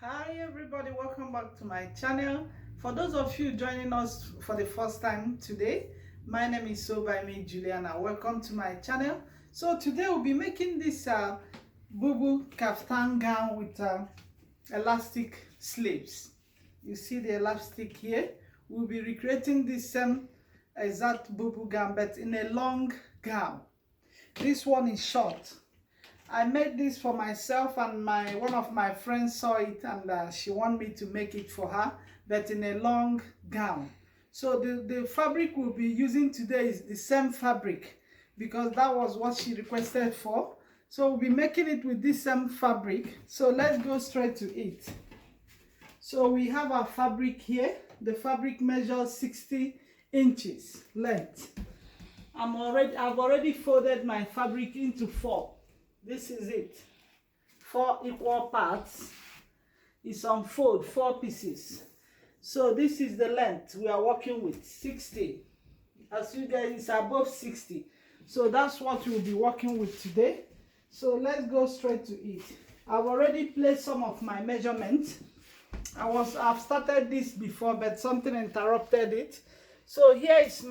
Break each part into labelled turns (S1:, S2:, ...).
S1: Hi everybody, welcome back to my channel. For those of you joining us for the first time today, my name is by me Juliana. Welcome to my channel. So today we'll be making this Bubu Kaftan gown with elastic sleeves. You see the elastic here. We'll be recreating this same exact Bubu gown but in a long gown. This one is short. I made this for myself, and one of my friends saw it, and she wanted me to make it for her, but in a long gown. So the fabric we'll be using today is the same fabric because that was what she requested for. So we'll be making it with this same fabric. So let's go straight to it. So we have our fabric here. The fabric measures 60 inches length. I've already folded my fabric into 4. This is it. 4 equal parts. It's on fold, 4 pieces. So this is the length we are working with, 60. As you guys, it's above 60. So that's what we'll be working with today. So let's go straight to it. I've already placed some of my measurements. I've started this before, but something interrupted it. So here is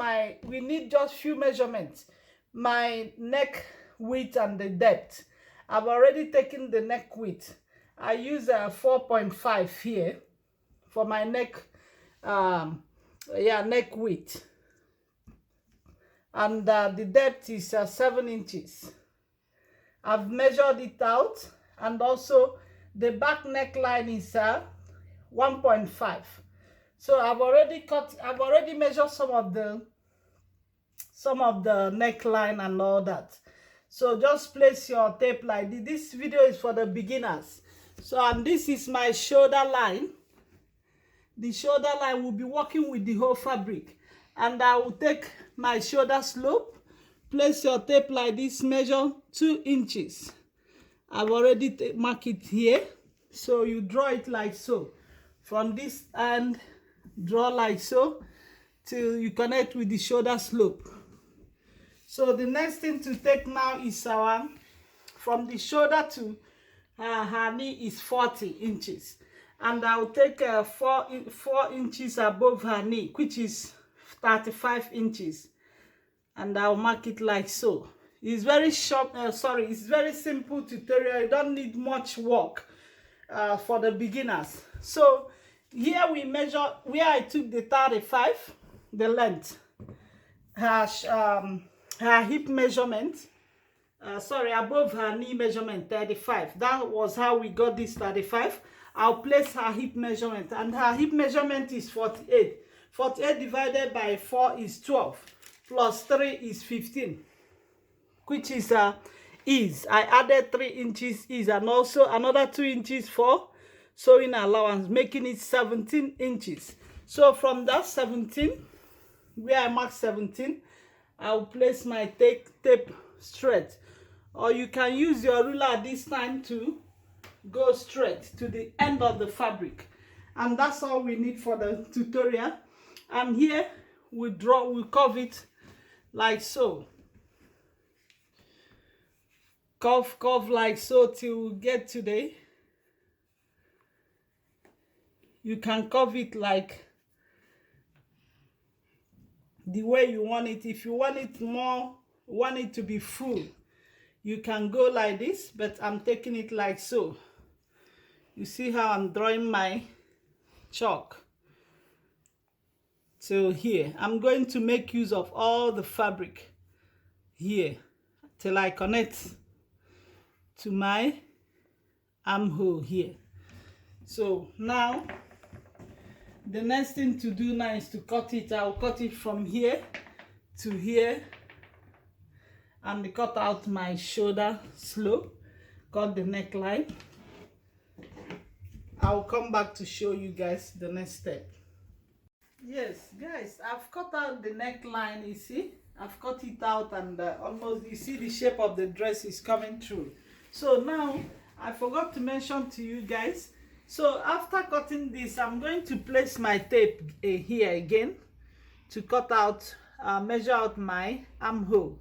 S1: we need just few measurements. My neck width and the depth. I've already taken the neck width. I use a 4.5 here for my neck neck width, and the depth is 7 inches. I've measured it out, and also the back neckline is 1.5. So I've already measured some of the neckline and all that. So just place your tape like this. This video is for the beginners. So, and this is my shoulder line. The shoulder line will be working with the whole fabric. And I will take my shoulder slope. Place your tape like this, measure 2 inches. I've already marked it here. So you draw it like so. From this end, draw like so till you connect with the shoulder slope. So the next thing to take now is from the shoulder to her knee is 40 inches. And I'll take 4 inches above her knee, which is 35 inches. And I'll mark it like so. It's very short, it's very simple tutorial. You don't need much work for the beginners. So here we measure where I took the 35, the length. Her hip measurement, above her knee measurement, 35. That was how we got this 35. I'll place her hip measurement, and her hip measurement is 48. 48 divided by 4 is 12, plus 3 is 15, which is ease. I added 3 inches ease, and also another 2 inches for sewing allowance, making it 17 inches. So from that 17, where I mark 17, I'll place my tape straight, or you can use your ruler at this time to go straight to the end of the fabric. And that's all we need for the tutorial. And here we curve it like so. Curve like so till we get to you can curve it like the way you want it. If you want it to be full, you can go like this, but I'm taking it like so. You see how I'm drawing my chalk. So here, I'm going to make use of all the fabric here till I connect to my armhole here. So now, the next thing to do now is to cut it. I'll cut it from here to here and cut out my shoulder slope, cut the neckline. I'll come back to show you guys the next step. Yes, guys, I've cut out the neckline, you see. I've cut it out, and almost, you see the shape of the dress is coming through. So now, I forgot to mention to you guys, so after cutting this, I'm going to place my tape here again to cut out, measure out my armhole.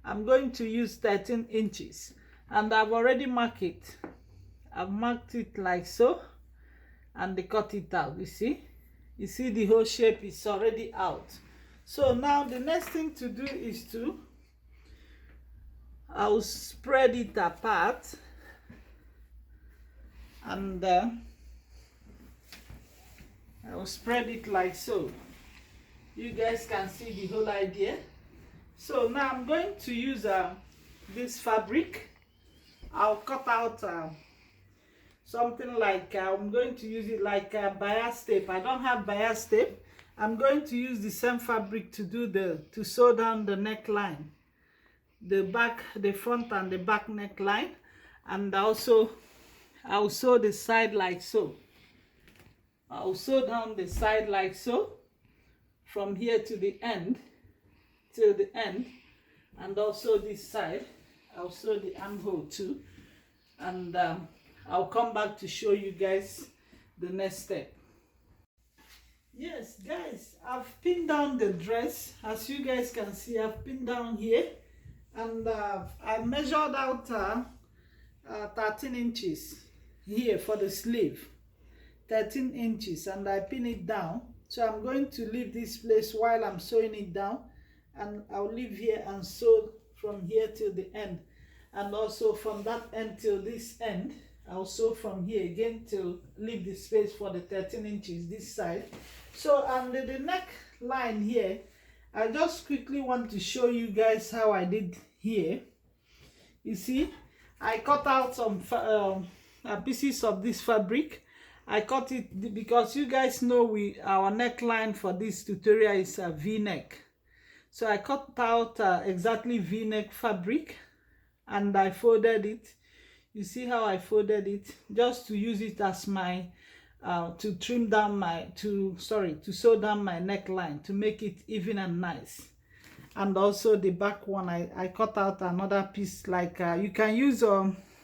S1: I'm going to use 13 inches, and I've already marked it. I've marked it like so. and they cut it out. You see the whole shape is already out. So now the next thing to do is I'll spread it apart, and I'll spread it like so. You guys can see the whole idea. So now I'm going to use this fabric. I'll cut out something like I'm going to use it like bias tape. I don't have bias tape. I'm going to use the same fabric to sew down the neckline, the front and the back neckline, and also I'll sew the side like so. I'll sew down the side like so from here to the end, till the end, and also this side I'll sew the armhole too, and I'll come back to show you guys the next step. Yes guys, I've pinned down the dress. As you guys can see, I've pinned down here, and I measured out 13 inches here for the sleeve, 13 inches, and I pin it down. So I'm going to leave this place while I'm sewing it down, and I'll leave here and sew from here till the end, and also from that end till this end I'll sew from here again to leave the space for the 13 inches this side. So under the neck line here, I just quickly want to show you guys how I did here. You see, I cut out some pieces of this fabric. I cut it because you guys know our neckline for this tutorial is a V-neck. So I cut out exactly V-neck fabric, and I folded it. You see how I folded it, just to use it as my to sew down my neckline, to make it even and nice. And also the back one, I cut out another piece, like you can use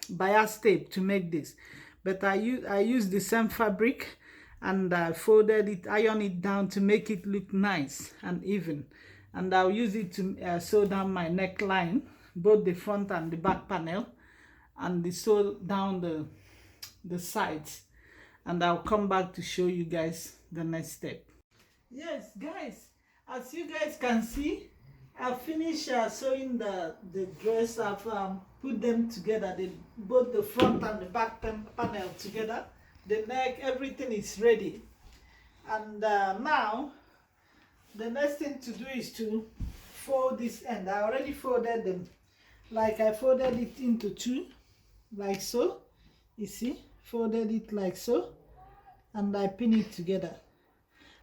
S1: bias tape to make this, but I use the same fabric, and I folded it, iron it down to make it look nice and even. And I'll use it to sew down my neckline, both the front and the back panel, and sew down the sides. And I'll come back to show you guys the next step. Yes guys, as you guys can see, I've finished sewing the dress. I've put them together, both the front and the back panel together, the neck, everything is ready. And now the next thing to do is to fold this end. I already folded them, like I folded it into two, like so. You see, folded it like so, and I pin it together.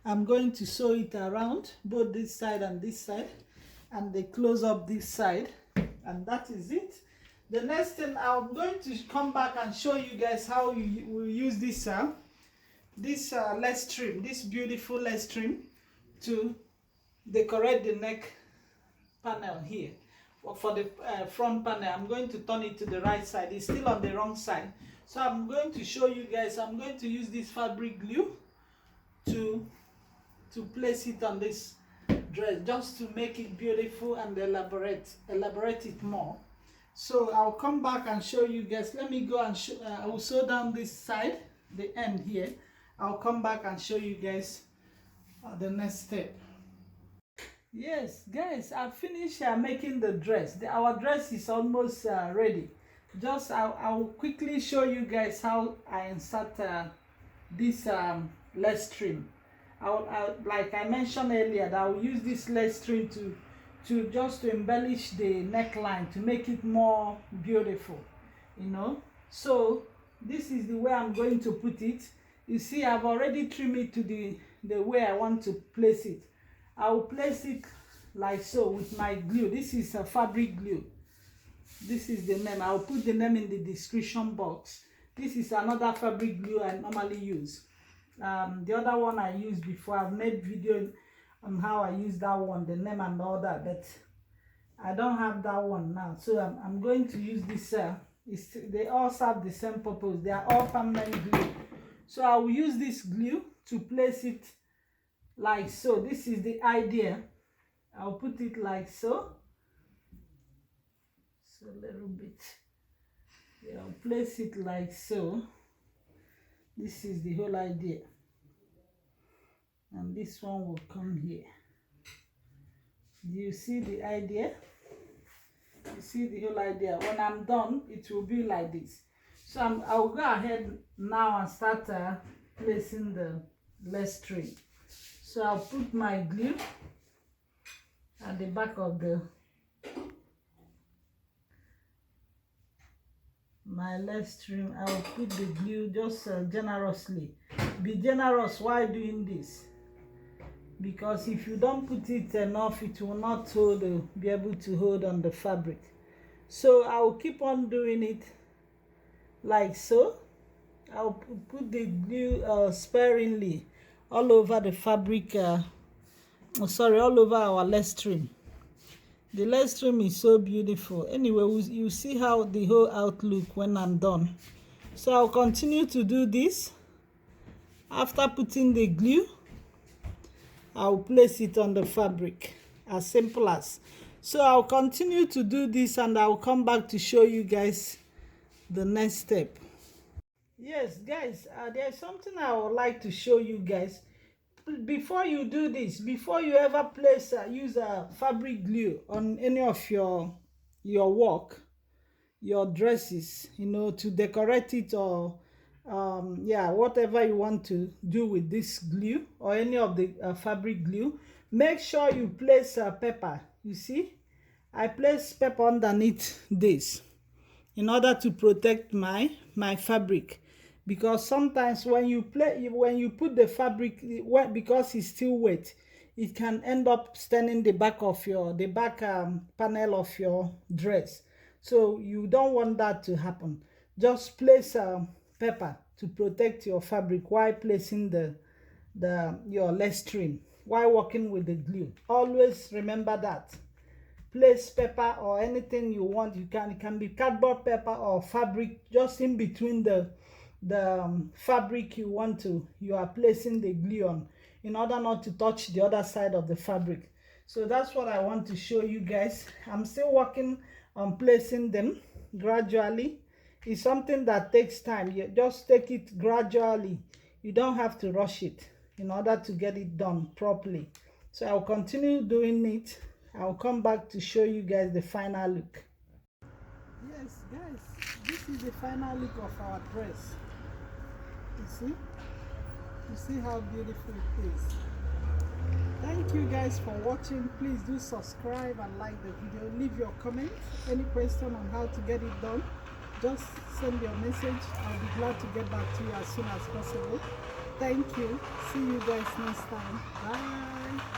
S1: I'm going to sew it around both this side and this side, and they close up this side, and that is it. The next thing, I'm going to come back and show you guys how we use this lace trim, this beautiful lace trim, to decorate the neck panel here. For the front panel, I'm going to turn it to the right side. It's still on the wrong side, so I'm going to show you guys. I'm going to use this fabric glue to place it on this dress, just to make it beautiful and elaborate it more. So I'll come back and show you guys. Let me go and I will sew down this side, the end here. I'll come back and show you guys the next step. Yes guys, I finished making the dress. Our dress is almost ready. Just I'll quickly show you guys how I insert this lace trim. Like I mentioned earlier, that I'll use this lace trim to just to embellish the neckline, to make it more beautiful, you know. So this is the way I'm going to put it. You see, I've already trimmed it to the way I want to place it. I will place it like so with my glue. This is a fabric glue. This is the name. I'll put the name in the description box. This is another fabric glue I normally use. The other one I used before, I've made video on how I use that one, the name and all that, but I don't have that one now. So I'm going to use this. They all serve the same purpose. They are all permanent glue. So I will use this glue to place it like so. This is the idea. I'll put it like so. So a little bit. Yeah, I'll place it like so. This is the whole idea. And this one will come here. Do you see the idea? You see the whole idea. When I'm done, it will be like this. So I'll go ahead now and start placing the lace trim. So I'll put my glue at the back of my lace trim. I will put the glue just generously. Be generous while doing this, because if you don't put it enough, it will not be able to hold on the fabric. So I will keep on doing it like so. I'll put the glue sparingly all over the fabric, all over our lace trim. The lace trim is so beautiful. Anyway, you see how the whole outlook when I'm done. So I'll continue to do this. After putting the glue, I'll place it on the fabric, as simple as. So I'll continue to do this and I'll come back to show you guys the next step. Yes guys, there's something I would like to show you guys. Before you do this, before you ever place use a fabric glue on any of your work, your dresses, you know, to decorate it, or yeah, whatever you want to do with this glue or any of the fabric glue, make sure you place pepper. You see, I place pepper underneath this in order to protect my fabric, because sometimes when you put the fabric, because it's still wet, it can end up staining the back of panel of your dress. So you don't want that to happen. Just place pepper to protect your fabric while placing your lace trim, while working with the glue. Always remember that. Place pepper or anything you want. It can be cardboard paper or fabric, just in between the fabric you are placing the glue on, in order not to touch the other side of the fabric. So that's what I want to show you guys. I'm still working on placing them gradually. It's something that takes time. You just take it gradually. You don't have to rush it in order to get it done properly. So I'll continue doing it. I'll come back to show you guys the final look. Yes guys, this is the final look of our dress. You see how beautiful it is. Thank you guys for watching. Please do subscribe and like the video. Leave your comment. Any question on how to get it done, just send your message. I'll be glad to get back to you as soon as possible. Thank you. See you guys next time. Bye.